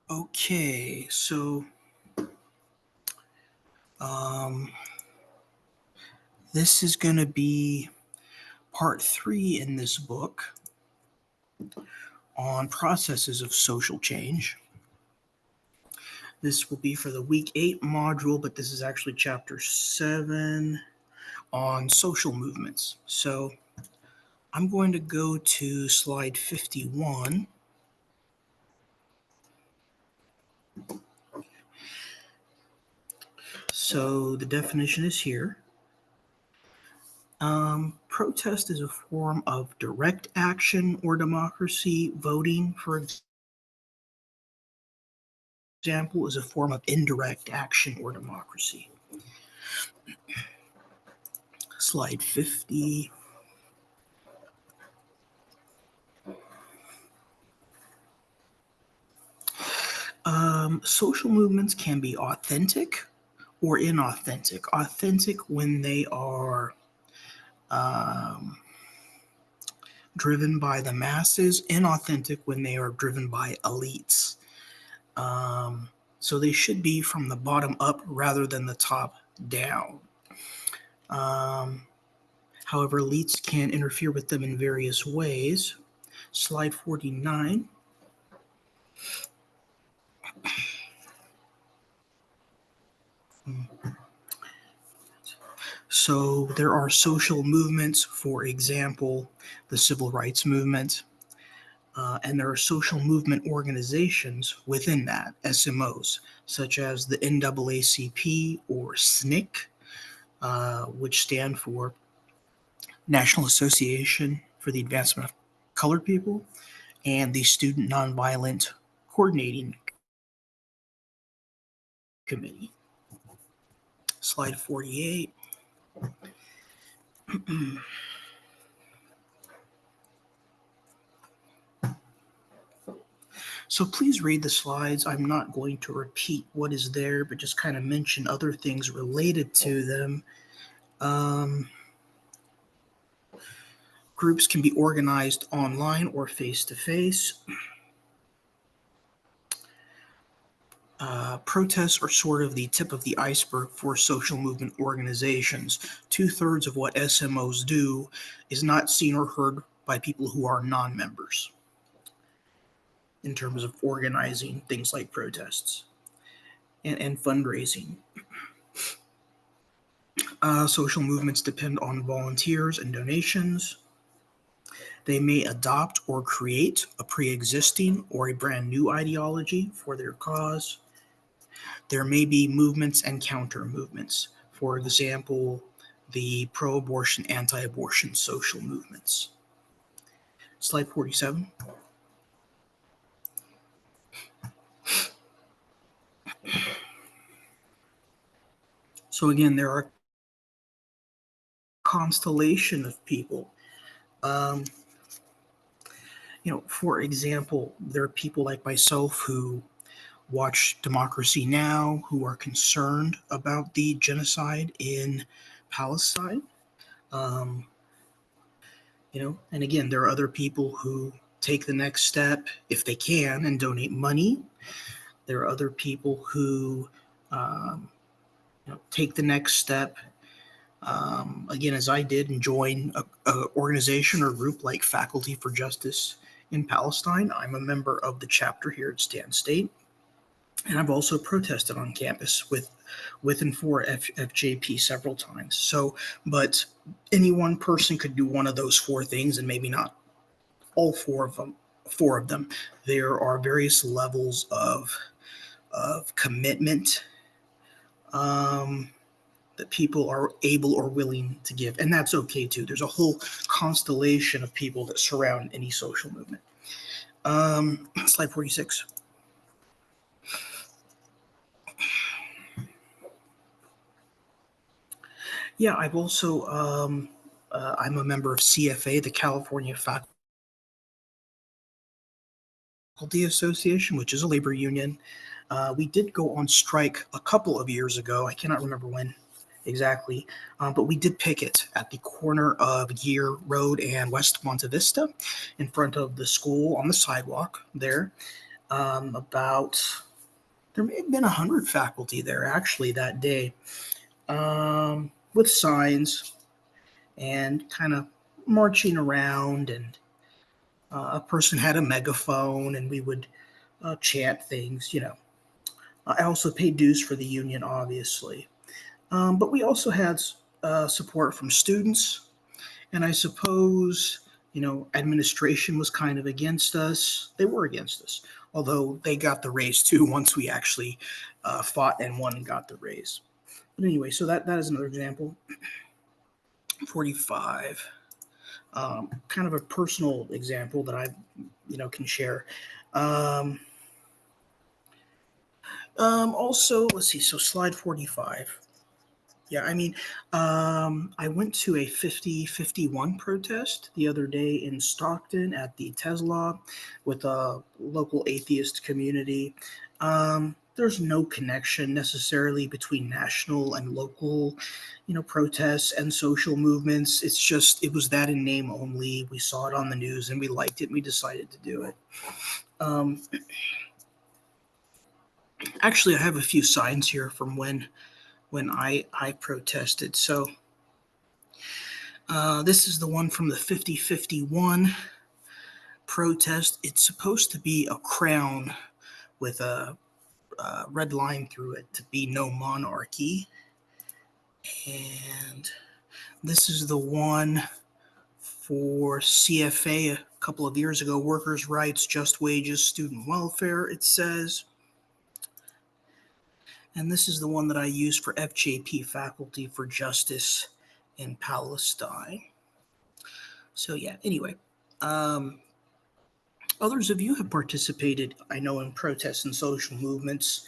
Okay, so um, this is going to be part 3 in this book on processes of social change. This will be for the week 8 module, but this is actually chapter 7 on social movements. So I'm going to go to slide 51. So the definition is here. Protest is a form of direct action or democracy. Voting, for example, is a form of indirect action or democracy. Slide 50. Social movements can be authentic or inauthentic. Authentic when they are driven by the masses, inauthentic when they are driven by elites. So they should be from the bottom up rather than the top down. However, elites can interfere with them in various ways. Slide 49. So there are social movements, for example, the civil rights movement, and there are social movement organizations within that, SMOs, such as the NAACP or SNCC, which stand for National Association for the Advancement of Colored People, and the Student Nonviolent Coordinating Committee. Slide 48. So please read the slides. I'm not going to repeat what is there, but just kind of mention other things related to them. Groups can be organized online or face-to-face. Protests are sort of the tip of the iceberg for social movement organizations. 2/3 of what SMOs do is not seen or heard by people who are non-members in terms of organizing things like protests and fundraising. Social movements depend on volunteers and donations. They may adopt or create a pre-existing or a brand new ideology for their cause. There may be movements and counter movements. For example, the pro-abortion, anti-abortion social movements. Slide 47. So again, there are a constellation of people. For example, there are people like myself who watch Democracy Now!, who are concerned about the genocide in Palestine. And again, there are other people who take the next step if they can and donate money. There are other people who take the next step, again, as I did, and join an organization or group like Faculty for Justice in Palestine. I'm a member of the chapter here at Stan State. And I've also protested on campus with and for FJP several times. So, but any one person could do one of those 4 things, and maybe not all 4 of them. There are various levels of commitment that people are able or willing to give, and that's okay too. There's a whole constellation of people that surround any social movement. Slide 46. Yeah, I've also, I'm a member of CFA, the California Faculty Association, which is a labor union. We did go on strike a couple of years ago. I cannot remember when exactly, but we did picket at the corner of Gear Road and West Monte Vista in front of the school on the sidewalk there. About there may have been 100 faculty there actually that day, with signs and kind of marching around, and a person had a megaphone, and we would chant things. I also paid dues for the union, obviously, but we also had support from students, and I suppose administration was kind of against us. They were against us, although they got the raise too once we actually fought and won and got the raise. But anyway, so that is another example. 45. Kind of a personal example that I can share. Also, let's see. So slide 45. Yeah, I went to a 50-51 protest the other day in Stockton at the Tesla with a local atheist community. There's no connection necessarily between national and local, protests and social movements. It was that in name only. We saw it on the news and we liked it and we decided to do it. Actually, I have a few signs here from when I protested. So this is the one from the 50-51 protest. It's supposed to be a crown with a red line through it to be no monarchy. And this is the one for CFA a couple of years ago, workers' rights, just wages, student welfare, it says. And this is the one that I used for FJP, Faculty for Justice in Palestine. So yeah, anyway, others of you have participated, I know, in protests and social movements,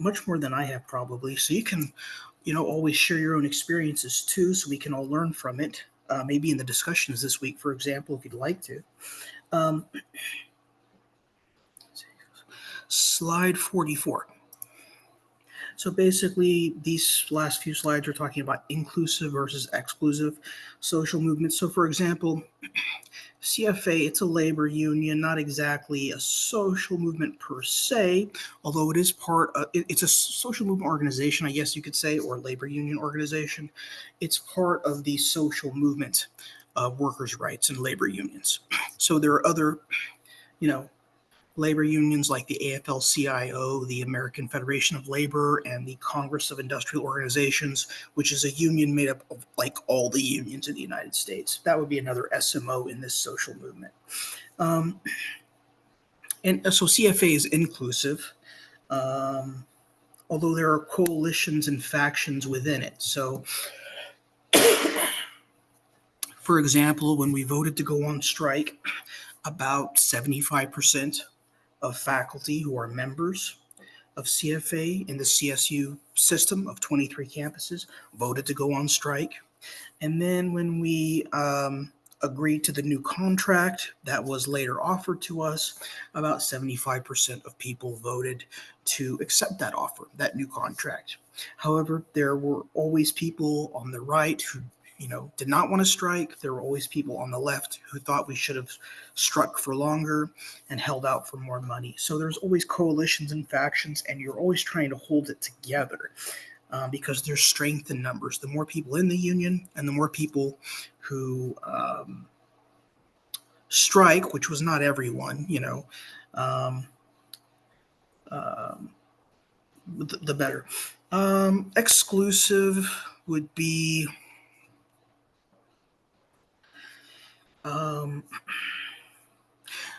much more than I have probably. So you can, always share your own experiences too, so we can all learn from it. Maybe in the discussions this week, for example, if you'd like to. Slide 44. So basically, these last few slides are talking about inclusive versus exclusive social movements. So for example, CFA, it's a labor union, not exactly a social movement per se, although it is it's a social movement organization, I guess you could say, or labor union organization. It's part of the social movement of workers' rights and labor unions. So there are other, labor unions like the AFL-CIO, the American Federation of Labor, and the Congress of Industrial Organizations, which is a union made up of like all the unions in the United States. That would be another SMO in this social movement. And so CFA is inclusive, although there are coalitions and factions within it. So, for example, when we voted to go on strike, about 75% of faculty who are members of CFA in the CSU system of 23 campuses voted to go on strike. And then when we agreed to the new contract that was later offered to us, about 75% of people voted to accept that offer, that new contract. However, there were always people on the right who did not want to strike. There were always people on the left who thought we should have struck for longer and held out for more money. So there's always coalitions and factions, and you're always trying to hold it together because there's strength in numbers. The more people in the union and the more people who strike, which was not everyone, the better. Exclusive would be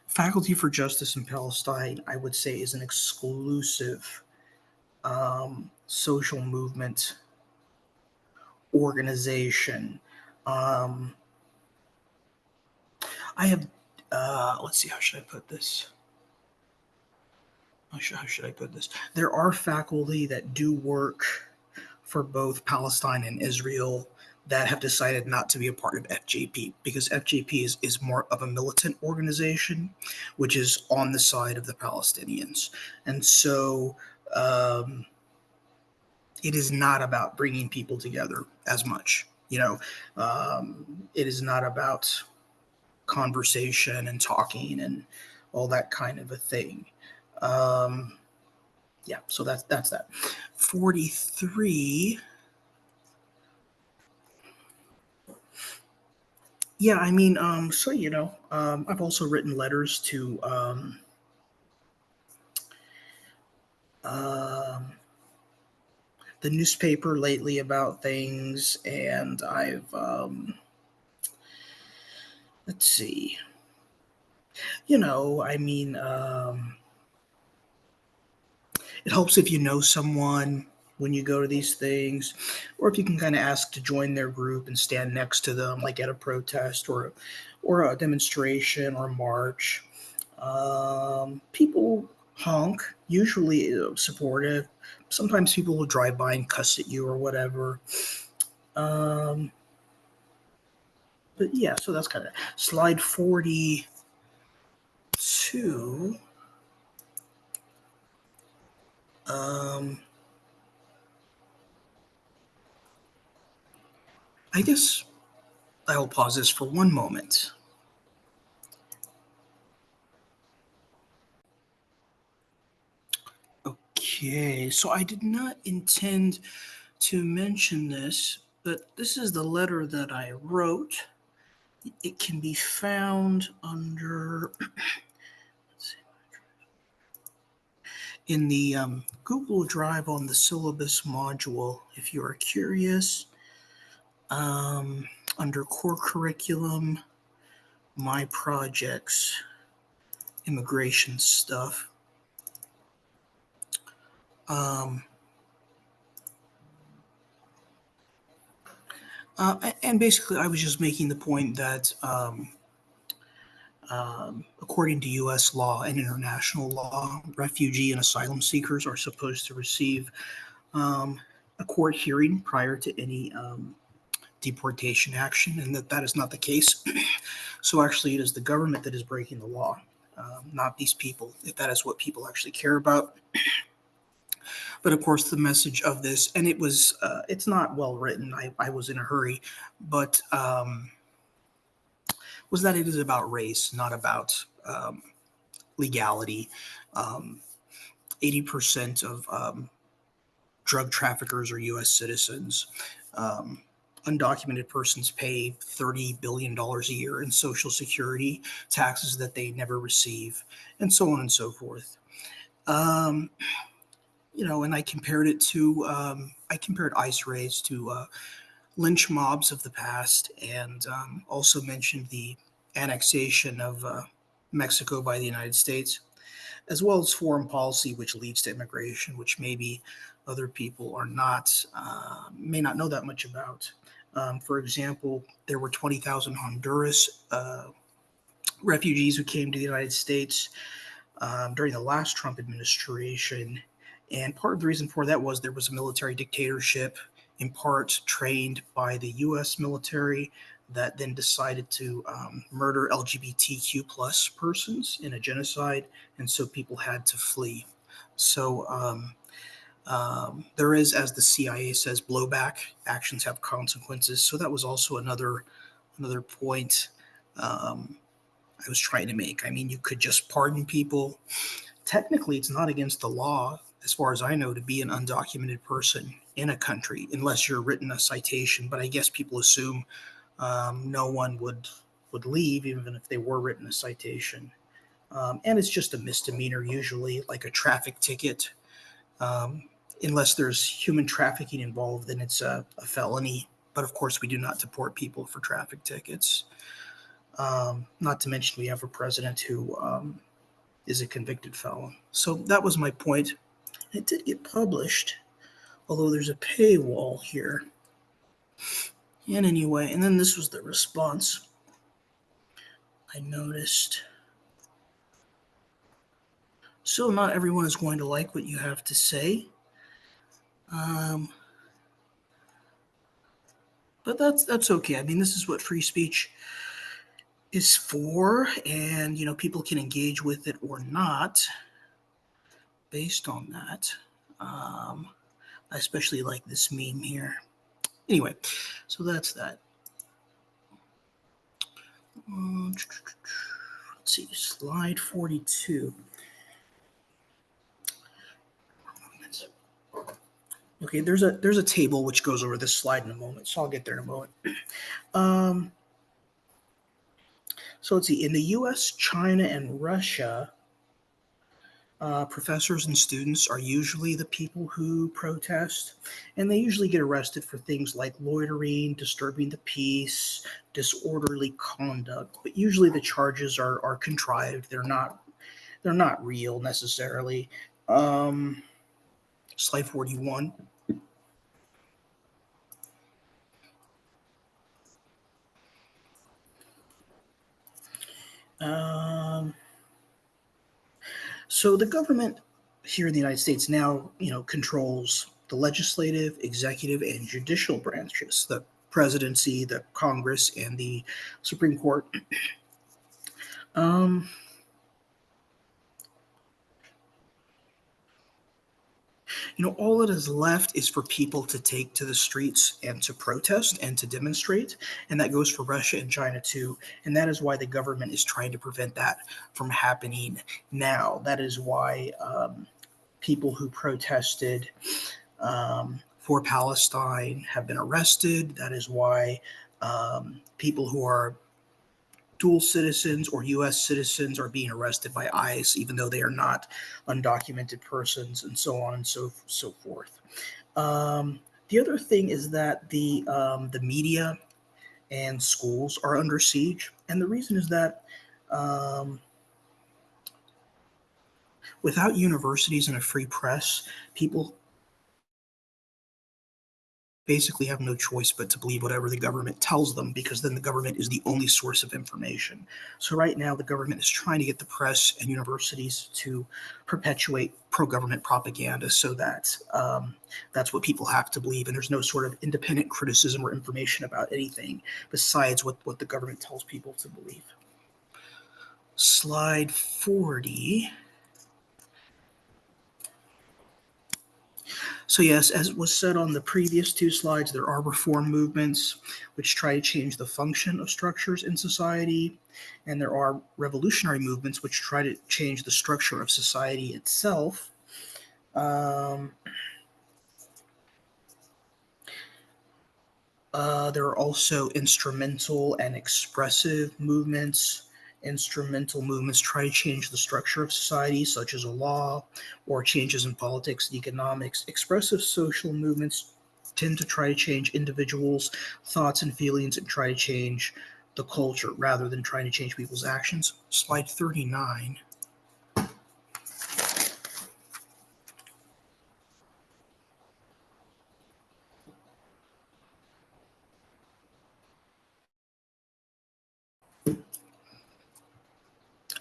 Faculty for Justice in Palestine, I would say, is an exclusive social movement organization. I have, let's see, how should I put this? How should I put this? There are faculty that do work for both Palestine and Israel that have decided not to be a part of FJP because FJP is more of a militant organization, which is on the side of the Palestinians. And so it is not about bringing people together as much. It is not about conversation and talking and all that kind of a thing. Yeah, so that's that. 43. Yeah, I mean, so I've also written letters to um, the newspaper lately about things, and I've let's see, I mean, it helps if you know someone when you go to these things, or if you can kind of ask to join their group and stand next to them, like at a protest or a demonstration or a march. People honk, usually supportive. Sometimes people will drive by and cuss at you or whatever. Um, but yeah, so that's kind of slide 42. Um, I guess I will pause this for one moment. Okay, so I did not intend to mention this, but this is the letter that I wrote. It can be found under in the Google Drive on the syllabus module. If you are curious, um, under core curriculum, my projects, immigration stuff. Um, and basically, I was just making the point that according to U.S. law and international law, refugee and asylum seekers are supposed to receive um, a court hearing prior to any deportation action, and that is not the case. So actually, it is the government that is breaking the law, not these people, if that is what people actually care about. But of course, the message of this, and it's not well written. I was in a hurry, but was that it is about race, not about legality. Um, 80% of drug traffickers are U.S. citizens. Um, Undocumented persons pay $30 billion a year in Social Security taxes that they never receive, and so on and so forth. Um, and I compared ICE raids to lynch mobs of the past, and also mentioned the annexation of Mexico by the United States, as well as foreign policy, which leads to immigration, which maybe other people may not know that much about. For example, there were 20,000 Honduras refugees who came to the United States during the last Trump administration. And part of the reason for that was there was a military dictatorship, in part trained by the U.S. military, that then decided to murder LGBTQ plus persons in a genocide, and so people had to flee. So there is, as the CIA says, blowback. Actions have consequences. So that was also another point I was trying to make. I mean, you could just pardon people. Technically, it's not against the law, as far as I know, to be an undocumented person in a country unless you're written a citation. But I guess people assume no one would leave even if they were written a citation. And it's just a misdemeanor usually, like a traffic ticket. Um, Unless there's human trafficking involved, then it's a felony. But of course, we do not deport people for traffic tickets. Not to mention, we have a president who is a convicted felon. So that was my point. It did get published, although there's a paywall here. And anyway, and then this was the response. I noticed. So not everyone is going to like what you have to say. Um, but that's okay. I mean, this is what free speech is for, and people can engage with it or not based on that. Um, I especially like this meme here. Anyway, so that's that. Let's see, slide 42. Okay, there's a table which goes over this slide in a moment, so I'll get there in a moment. Um, so let's see. In the U.S., China, and Russia, professors and students are usually the people who protest, and they usually get arrested for things like loitering, disturbing the peace, disorderly conduct. But usually the charges are contrived. They're not real necessarily. Slide 41. Um, so the government here in the United States now, controls the legislative, executive, and judicial branches, the presidency, the Congress, and the Supreme Court. Um, all that is left is for people to take to the streets and to protest and to demonstrate. And that goes for Russia and China too. And that is why the government is trying to prevent that from happening now. That is why people who protested for Palestine have been arrested. That is why people who are dual citizens or U.S. citizens are being arrested by ICE, even though they are not undocumented persons, and so on and so forth. The other thing is that the media and schools are under siege, and the reason is that um, without universities and a free press, people basically have no choice but to believe whatever the government tells them, because then the government is the only source of information. So right now the government is trying to get the press and universities to perpetuate pro-government propaganda, so that that's what people have to believe, and there's no sort of independent criticism or information about anything besides what the government tells people to believe. Slide 40. So, yes, as was said on the previous two slides, there are reform movements which try to change the function of structures in society, and there are revolutionary movements which try to change the structure of society itself. Um, there are also instrumental and expressive movements. Instrumental movements try to change the structure of society, such as a law or changes in politics and economics. Expressive social movements tend to try to change individuals' thoughts and feelings and try to change the culture rather than trying to change people's actions. Slide 39.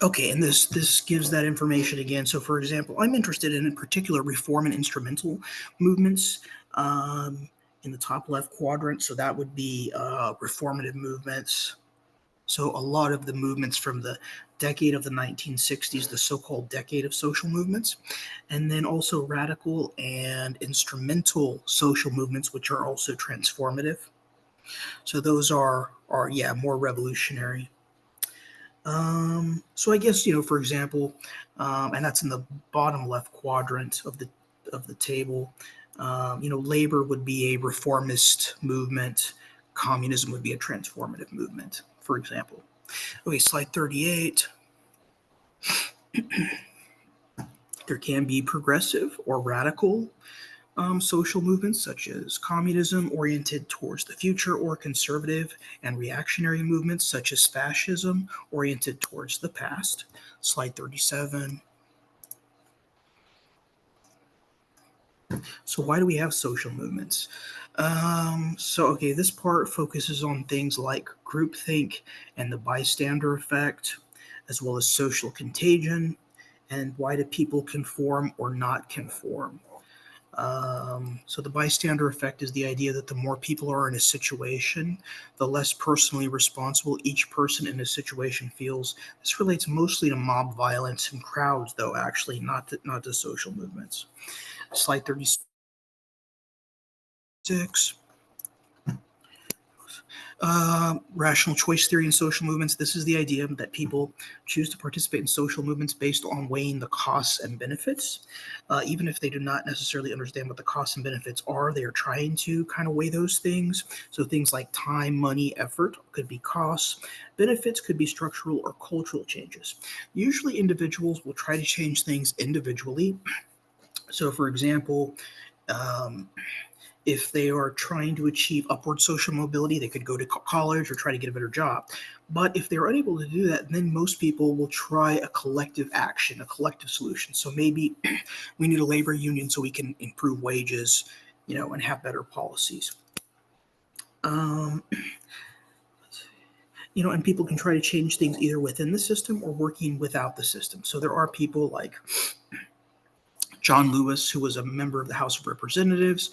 Okay, and this gives that information again. So, for example, I'm interested in particular reform and instrumental movements in the top left quadrant. So that would be reformative movements. So a lot of the movements from the decade of the 1960s, the so-called decade of social movements, and then also radical and instrumental social movements, which are also transformative. So those are yeah, more revolutionary. So I guess, for example, and that's in the bottom left quadrant of the table. Labor would be a reformist movement. Communism would be a transformative movement, for example. Okay, slide 38. There can be progressive or radical social movements, such as communism oriented towards the future, or conservative and reactionary movements, such as fascism oriented towards the past. Slide 37. So, why do we have social movements? Okay, this part focuses on things like groupthink and the bystander effect, as well as social contagion, and why do people conform or not conform. So the bystander effect is the idea that the more people are in a situation, the less personally responsible each person in a situation feels. This relates mostly to mob violence and crowds, though, actually, not to social movements. Slide 36. Rational choice theory in social movements. This is the idea that people choose to participate in social movements based on weighing the costs and benefits. Even if they do not necessarily understand what the costs and benefits are, they are trying to kind of weigh those things. So things like time, money, effort could be costs. Benefits could be structural or cultural changes. Usually individuals will try to change things individually. So for example, um, if they are trying to achieve upward social mobility, they could go to college or try to get a better job. But if they're unable to do that, then most people will try a collective action, a collective solution. So maybe we need a labor union so we can improve wages, and have better policies. Um, and people can try to change things either within the system or working without the system. So there are people like John Lewis, who was a member of the House of Representatives.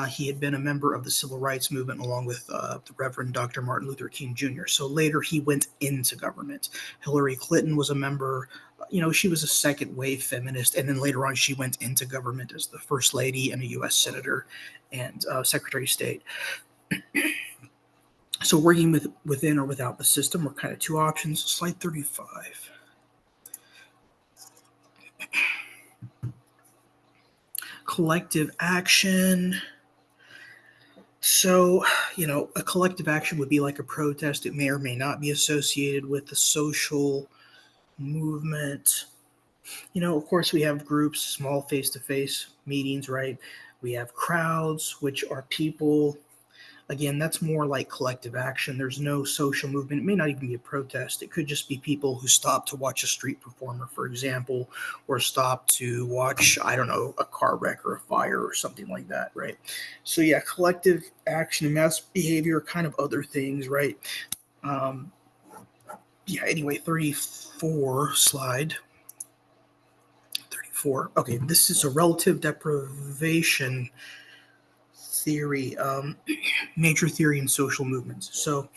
He had been a member of the Civil Rights Movement along with the Reverend Dr. Martin Luther King Jr. So later he went into government. Hillary Clinton was a member. She was a second wave feminist, and then later on she went into government as the First Lady and a U.S. Senator and Secretary of State. So working within or without the system are kind of two options. Slide 35. Collective action. So, a collective action would be like a protest. It may or may not be associated with the social movement. Of course, we have groups, small face-to-face meetings, right? We have crowds, which are people. Again, that's more like collective action. There's no social movement. It may not even be a protest. It could just be people who stop to watch a street performer, for example, or stop to watch, I don't know, a car wreck or a fire or something like that, right? So yeah, collective action and mass behavior are kind of other things, right? Anyway, 34 slide. 34. Okay, this is a relative deprivation theory, major theory in social movements. So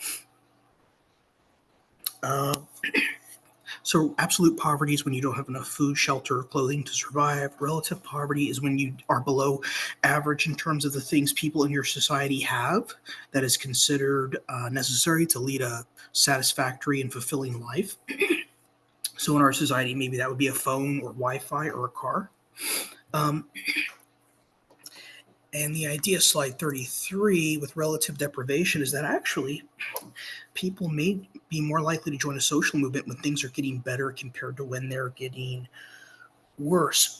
absolute poverty is when you don't have enough food, shelter, or clothing to survive. Relative poverty is when you are below average in terms of the things people in your society have that is considered necessary to lead a satisfactory and fulfilling life. So in our society, maybe that would be a phone or Wi-Fi or a car. And the idea, slide 33, with relative deprivation is that actually people may be more likely to join a social movement when things are getting better compared to when they're getting worse.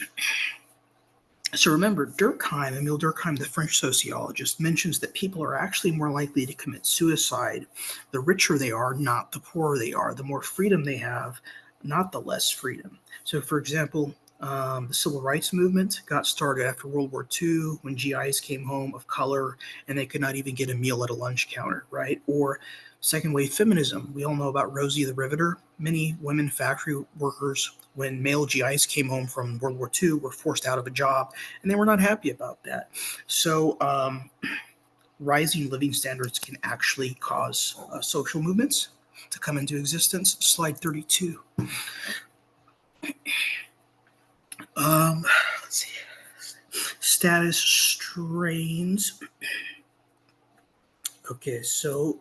So remember, Emile Durkheim, the French sociologist, mentions that people are actually more likely to commit suicide the richer they are, not the poorer they are. The more freedom they have, not the less freedom. So for example, the civil rights movement got started after World War II when GIs came home of color and they could not even get a meal at a lunch counter, right? Or second wave feminism. We all know about Rosie the Riveter. Many women factory workers, when male GIs came home from World War II, were forced out of a job, and they were not happy about that. So rising living standards can actually cause social movements to come into existence. Slide 32. Let's see. Status strains. Okay, so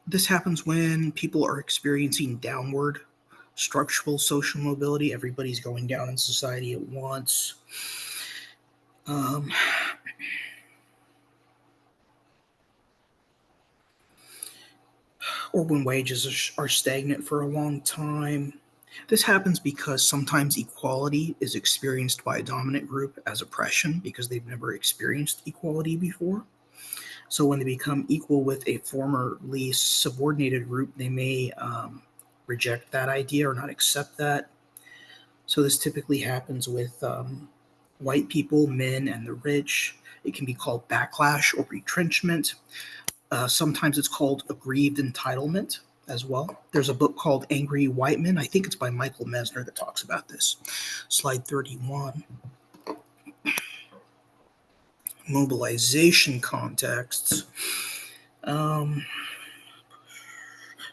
this happens when people are experiencing downward structural social mobility. Everybody's going down in society at once. Or when wages are stagnant for a long time. This happens because sometimes equality is experienced by a dominant group as oppression because they've never experienced equality before. So when they become equal with a formerly subordinated group, they may reject that idea or not accept that. So this typically happens with white people, men, and the rich. It can be called backlash or retrenchment. Sometimes it's called aggrieved entitlement as well. There's a book called Angry White Men. I think it's by Michael Mesner that talks about this. Slide 31. Mobilization contexts. So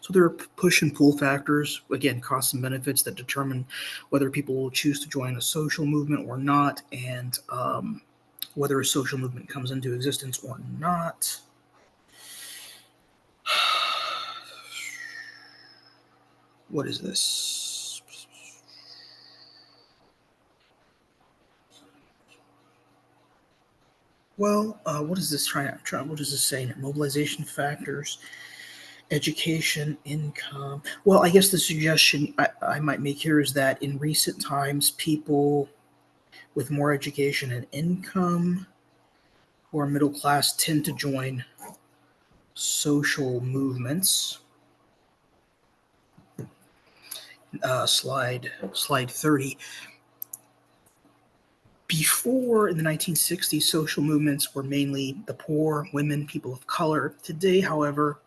So there are push and pull factors, again, costs and benefits that determine whether people will choose to join a social movement or not, and whether a social movement comes into existence or not. What is this? Well, what is this trying? What is this saying? Mobilization factors, education, income. Well, I guess the suggestion I might make here is that in recent times, people with more education and income who are middle class tend to join social movements. Slide 30. Before, in the 1960s, social movements were mainly the poor, women, people of color. Today, however,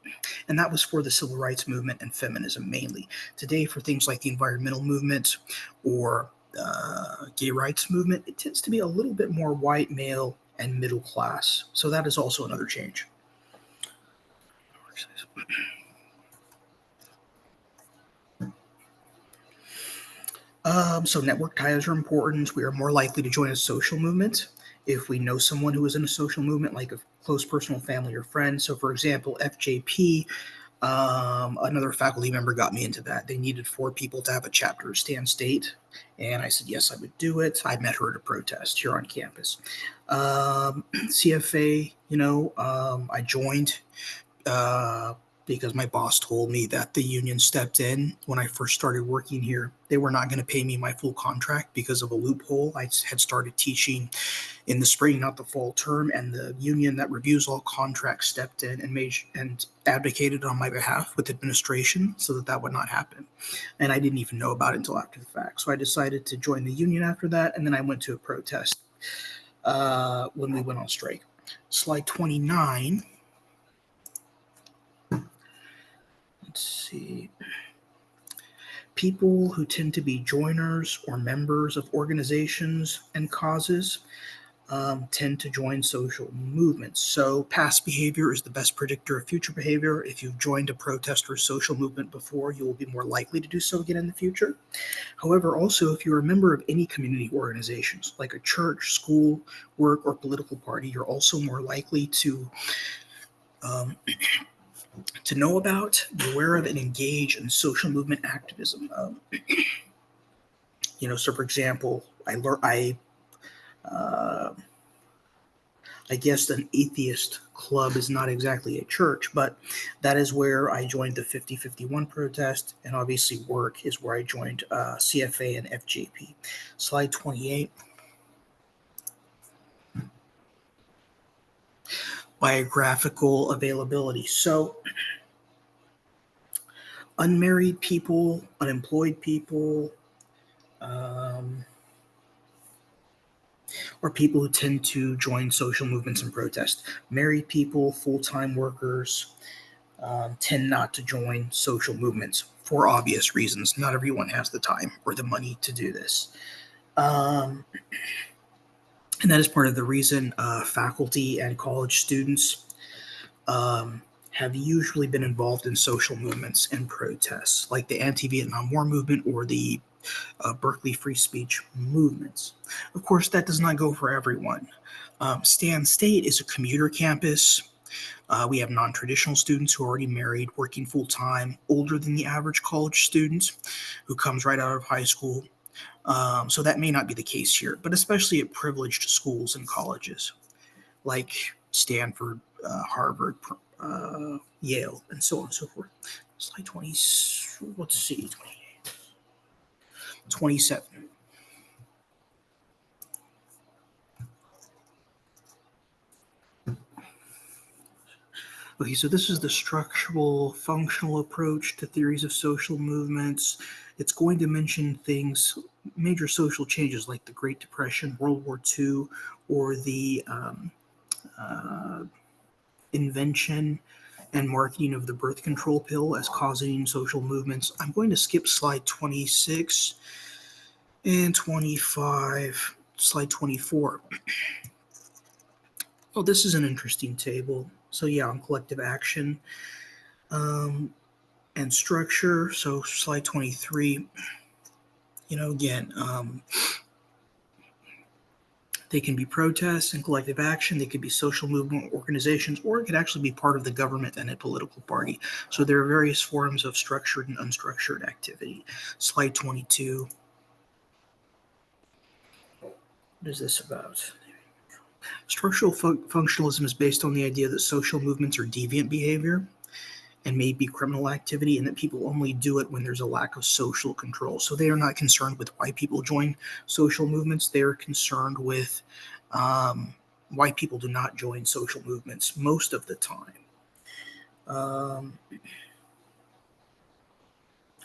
and that was for the civil rights movement and feminism mainly. Today, for things like the environmental movement or gay rights movement, it tends to be a little bit more white, male, and middle class. So that is also another change. So network ties are important. We are more likely to join a social movement if we know someone who is in a social movement, like a close personal family or friend. So, for example, FJP, another faculty member got me into that. They needed 4 people to have a chapter of Stan State, and I said yes, I would do it. I met her at a protest here on campus. CFA, I joined. Because my boss told me that the union stepped in when I first started working here. They were not going to pay me my full contract because of a loophole. I had started teaching in the spring, not the fall term, and the union that reviews all contracts stepped in and advocated on my behalf with administration so that that would not happen. And I didn't even know about it until after the fact. So I decided to join the union after that, and then I went to a protest when we went on strike. Slide 29. Let's see. People who tend to be joiners or members of organizations and causes tend to join social movements. So, past behavior is the best predictor of future behavior. If you've joined a protest or social movement before, you will be more likely to do so again in the future. However, also, if you're a member of any community organizations, like a church, school, work, or political party, you're also more likely to know about, be aware of, and engage in social movement activism. So for example, uh, I guess an atheist club is not exactly a church, but that is where I joined the 5051 protest, and obviously work is where I joined CFA and FJP. Slide 28. Biographical availability. So unmarried people, unemployed people, or people who tend to join social movements and protest. Married people, full-time workers tend not to join social movements for obvious reasons. Not everyone has the time or the money to do this. And that is part of the reason faculty and college students have usually been involved in social movements and protests, like the anti-Vietnam War movement or the Berkeley free speech movements. Of course, that does not go for everyone. Stan State is a commuter campus. We have non-traditional students who are already married, working full-time, older than the average college student who comes right out of high school. So that may not be the case here, but especially at privileged schools and colleges like Stanford, Harvard, Yale, and so on and so forth. Slide 20, let's see, 27. Okay, so this is the structural, functional approach to theories of social movements. It's going to mention things, major social changes like the Great Depression, World War II, or the invention and marketing of the birth control pill as causing social movements. I'm going to skip slide 26 and 25, slide 24. Oh, this is an interesting table. So yeah, on collective action. and structure. So slide 23, again, they can be protests and collective action. They could be social movement organizations, or it could actually be part of the government and a political party. So there are various forms of structured and unstructured activity. Slide 22. What is this about? Structural functionalism is based on the idea that social movements are deviant behavior and may be criminal activity, and that people only do it when there's a lack of social control. So they are not concerned with why people join social movements. They are concerned with why people do not join social movements most of the time.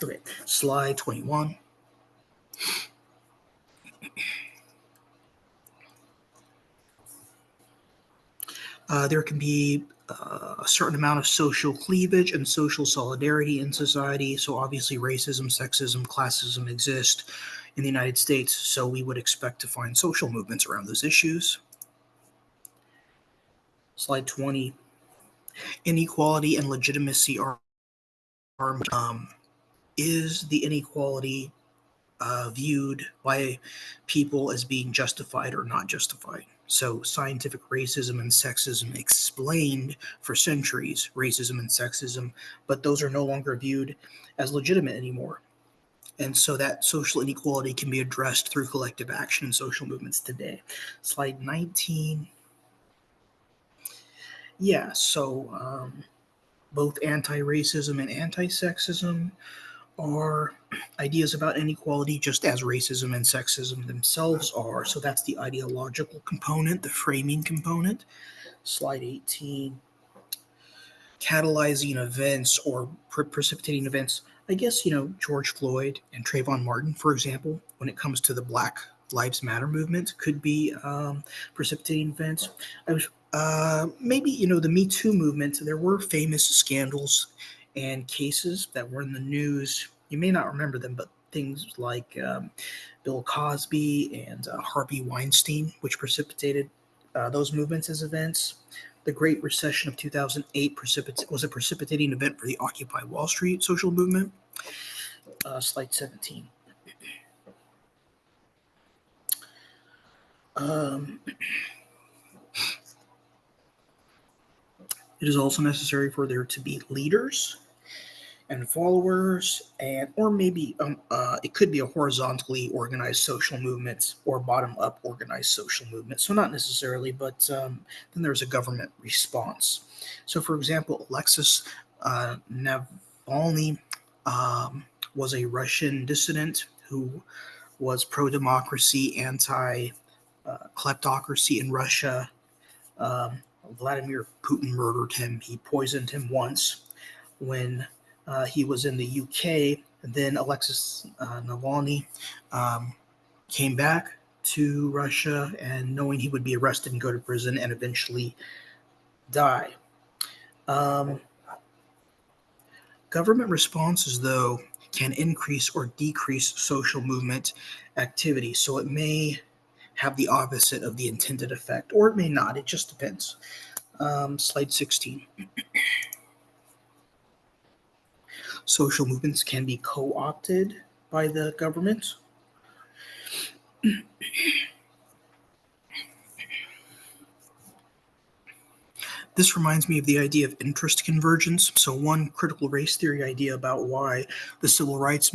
Okay, slide 21. There can be a certain amount of social cleavage and social solidarity in society. So obviously racism, sexism, classism exist in the United States. So we would expect to find social movements around those issues. Slide 20. Inequality and legitimacy are is the inequality viewed by people as being justified or not justified? So scientific racism and sexism explained for centuries racism and sexism, but those are no longer viewed as legitimate anymore. And so that social inequality can be addressed through collective action and social movements today. Slide 19. Yeah, so both anti-racism and anti-sexism are ideas about inequality, just as racism and sexism themselves are. So that's the ideological component, the framing component. Slide 18. Catalyzing events or precipitating events. I guess, George Floyd and Trayvon Martin, for example, when it comes to the Black Lives Matter movement, could be precipitating events. I was maybe, the Me Too movement, there were famous scandals and cases that were in the news. You may not remember them, but things like Bill Cosby and Harvey Weinstein, which precipitated those movements as events. The Great Recession of 2008 was a precipitating event for the Occupy Wall Street social movement. Slide 17. It is also necessary for there to be leaders and followers, or maybe it could be a horizontally organized social movement or bottom-up organized social movement. So not necessarily, but then there's a government response. So, for example, Alexis Navalny was a Russian dissident who was pro-democracy, anti-kleptocracy in Russia. Vladimir Putin murdered him. He poisoned him once when he was in the UK. And then Alexis Navalny came back to Russia, and knowing he would be arrested and go to prison and eventually die. Government responses, though, can increase or decrease social movement activity. So it may have the opposite of the intended effect, or it may not. It just depends. Slide 16. Social movements can be co-opted by the government. This reminds me of the idea of interest convergence. So one critical race theory idea about why the civil rights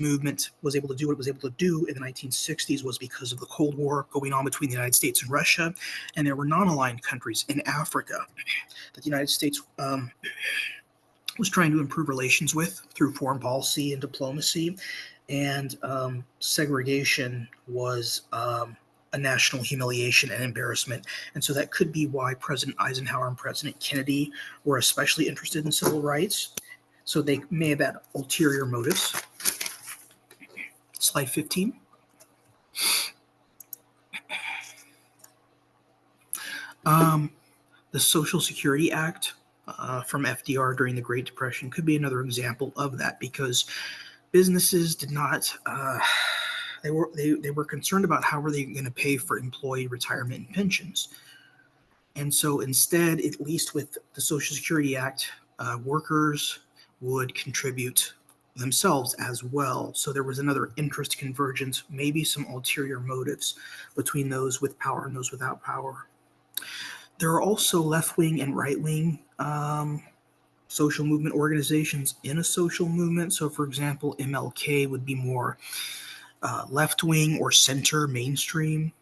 movement was able to do what it was able to do in the 1960s was because of the Cold War going on between the United States and Russia, and there were non-aligned countries in Africa that the United States was trying to improve relations with through foreign policy and diplomacy, and segregation was a national humiliation and embarrassment. And so that could be why President Eisenhower and President Kennedy were especially interested in civil rights. So they may have had ulterior motives. Slide 15. The Social Security Act from FDR during the Great Depression could be another example of that, because businesses did not they were concerned about how were they going to pay for employee retirement and pensions. And so instead, at least with the Social Security Act, workers would contribute themselves as well. So there was another interest convergence, maybe some ulterior motives between those with power and those without power. There are also left-wing and right-wing social movement organizations in a social movement. So, for example, MLK would be more left-wing or center mainstream,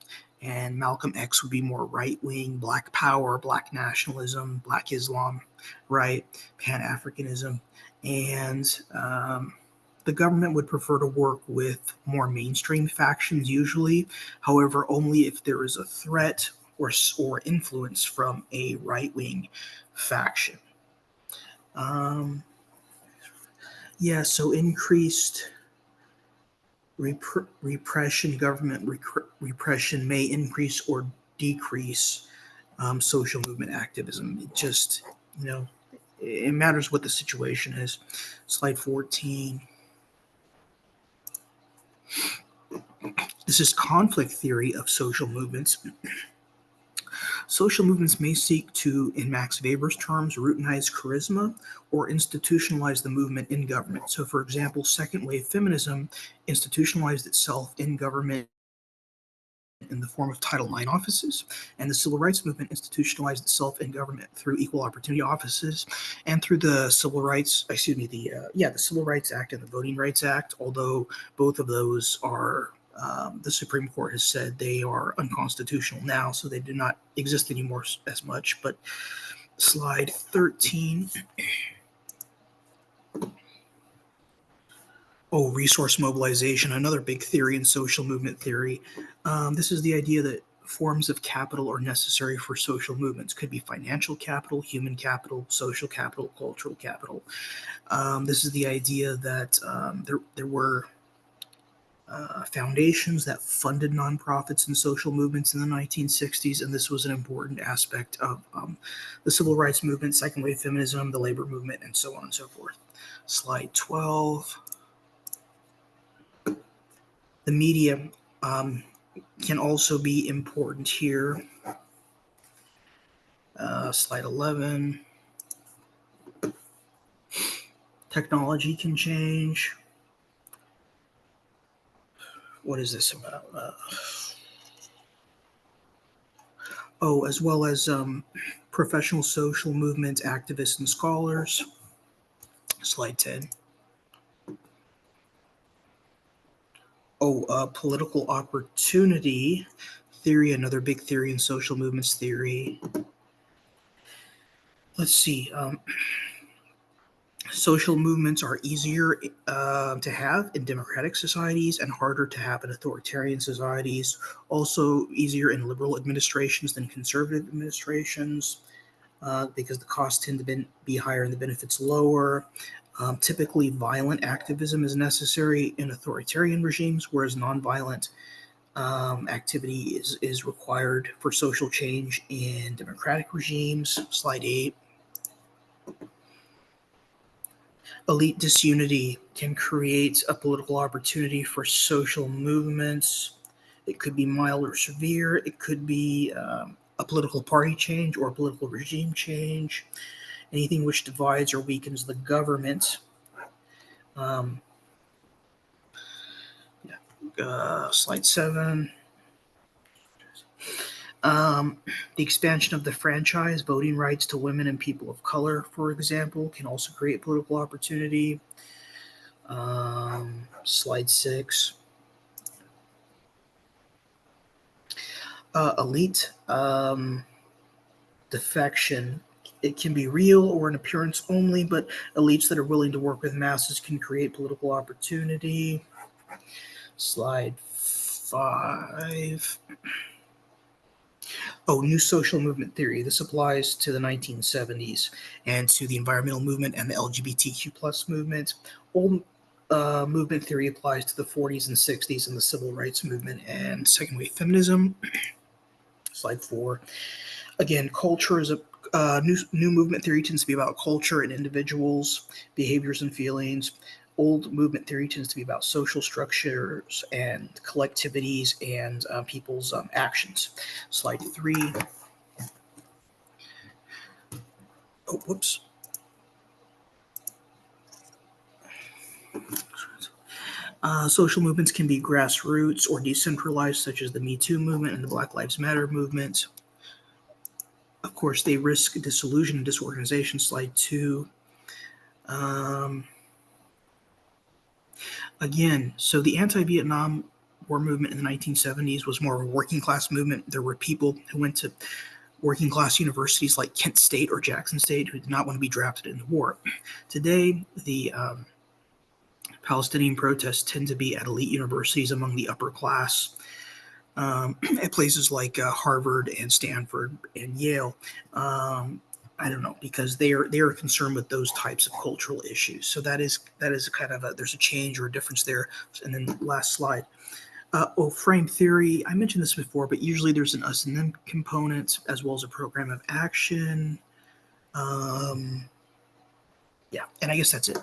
and Malcolm X would be more right-wing, Black Power, Black nationalism, Black Islam, right, Pan-Africanism, and the government would prefer to work with more mainstream factions usually, however, only if there is a threat or influence from a right-wing faction. Yeah, so increased repression, government repression may increase or decrease social movement activism. It just, it matters what the situation is. Slide 14. This is conflict theory of social movements. Social movements may seek to, in Max Weber's terms, routinize charisma or institutionalize the movement in government. So, for example, second wave feminism institutionalized itself in government in the form of Title IX offices, and the civil rights movement institutionalized itself in government through equal opportunity offices and through the Civil Rights Act and the Voting Rights Act, although both of those are the Supreme Court has said they are unconstitutional now, so they do not exist anymore as much. But slide 13. Oh, resource mobilization, another big theory in social movement theory. This is the idea that forms of capital are necessary for social movements. Could be financial capital, human capital, social capital, cultural capital. This is the idea that there were foundations that funded nonprofits and social movements in the 1960s, and this was an important aspect of the civil rights movement, second wave feminism, the labor movement, and so on and so forth. Slide 12. The media can also be important here. Slide 11. Technology can change. What is this about? As well as professional social movement activists and scholars. Slide 10. Political opportunity theory, another big theory in social movements theory. Let's see. Social movements are easier to have in democratic societies and harder to have in authoritarian societies. Also easier in liberal administrations than conservative administrations because the costs tend to be higher and the benefits lower. Typically, violent activism is necessary in authoritarian regimes, whereas nonviolent activity is required for social change in democratic regimes. Slide 8. Elite disunity can create a political opportunity for social movements. It could be mild or severe. It could be a political party change or a political regime change. Anything which divides or weakens the government. Slide 7. The expansion of the franchise, voting rights to women and people of color, for example, can also create political opportunity. Slide 6. Elite defection. It can be real or an appearance only, but elites that are willing to work with masses can create political opportunity. Slide 5. New social movement theory. This applies to the 1970s and to the environmental movement and the LGBTQ plus movement. Old movement theory applies to the 40s and 60s and the civil rights movement and second wave feminism. Slide 4. Again, culture is a new movement theory tends to be about culture and individuals, behaviors and feelings. Old movement theory tends to be about social structures and collectivities and people's actions. Slide 3. Whoops. Social movements can be grassroots or decentralized, such as the Me Too movement and the Black Lives Matter movement. Of course, they risk dissolution and disorganization. Slide 2. Again, so the anti-Vietnam War movement in the 1970s was more of a working class movement. There were people who went to working class universities like Kent State or Jackson State who did not want to be drafted in the war. Today, the Palestinian protests tend to be at elite universities among the upper class, at places like Harvard and Stanford and Yale. I don't know, because they are concerned with those types of cultural issues. So that is kind of there's a change or a difference there. And then last slide. Frame theory. I mentioned this before, but usually there's an us and them component as well as a program of action. Yeah, and I guess that's it.